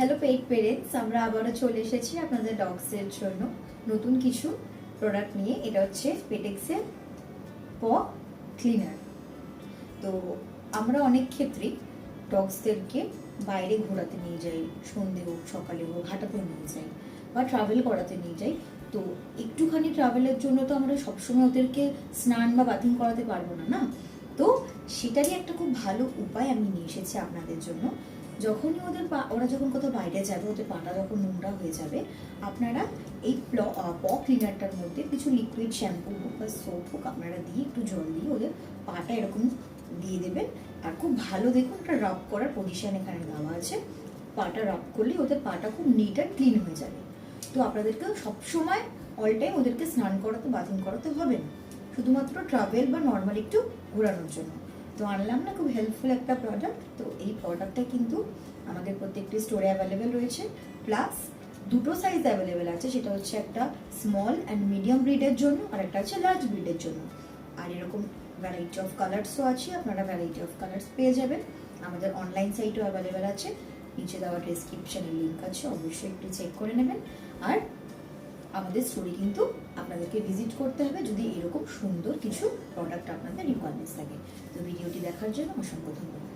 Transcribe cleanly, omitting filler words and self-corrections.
Hello পেট parents, আমরা আবারও চলে এসেছি আপনাদের ডগসের জন্য নতুন কিছু প্রোডাক্ট নিয়ে। এটা হচ্ছে পেটেক্সের প ক্লিনার। তো আমরা অনেক ক্ষেত্রেই ডগসদেরকে বাইরে ঘোরাতে নিয়ে যাই, সন্ধে হোক সকালে হোক, হাঁটাতে নিয়ে যাই বা ট্রাভেল করাতে নিয়ে যাই। তো একটুখানি ট্রাভেলের জন্য তো আমরা সবসময় ওদেরকে স্নান বা বাথিং করাতে পারবো না, না? তো সেটারই একটা খুব ভালো উপায় আমি নিয়ে এসেছি আপনাদের জন্য। যখনই ওরা যখন কোথাও বাইরে যাবে, ওদের পাটা যখন নোংরা হয়ে যাবে, আপনারা এই প ক্লিনারটার মধ্যে কিছু লিকুইড শ্যাম্পু হোক বা সোপ হোক আপনারা দিয়ে একটু জল দিয়ে ওদের পাটা এরকম দিয়ে দেবেন। আর খুব ভালো দেখুন একটা রাব করার পজিশন এখানে দেওয়া আছে। পাটা রাব করলে ওদের পাটা খুব নিট অ্যান্ড ক্লিন হয়ে যাবে। তো আপনাদেরকে সবসময় অল টাইম ওদেরকে স্নান করাতে বাথিং করাতে হবে না, শুধুমাত্র ট্রাভেল বা নর্মাল একটু ঘোরানোর জন্য। তো আনলাম না, খুব হেল্পফুল একটা প্রোডাক্ট। তো এই প্রোডাক্টটা কিন্তু আমাদের প্রত্যেকটি স্টোরে অ্যাভেলেবেল রয়েছে, প্লাস দুটো সাইজ অ্যাভেলেবেল আছে। সেটা হচ্ছে একটা স্মল অ্যান্ড মিডিয়াম ব্রিডের জন্য আর একটা হচ্ছে লার্জ ব্রিডের জন্য। আর এরকম ভ্যারাইটি অফ কালার্সও আছে, আপনারা ভ্যারাইটি অফ কালার্স পেয়ে যাবেন। আমাদের অনলাইন সাইটও অ্যাভেলেবেল আছে, নিচে দেওয়া ডেসক্রিপশনে লিঙ্ক আছে, অবশ্যই একটু চেক করে নেবেন। আর আমাদের স্টোরে কিন্তু আপনাদেরকে ভিজিট করতে হবে যদি এরকম সুন্দর কিছু প্রোডাক্ট আপনাদের রিকোয়ারমেন্টস থাকে। তো ভিডিওটি দেখার জন্য অসংখ্য ধন্যবাদ।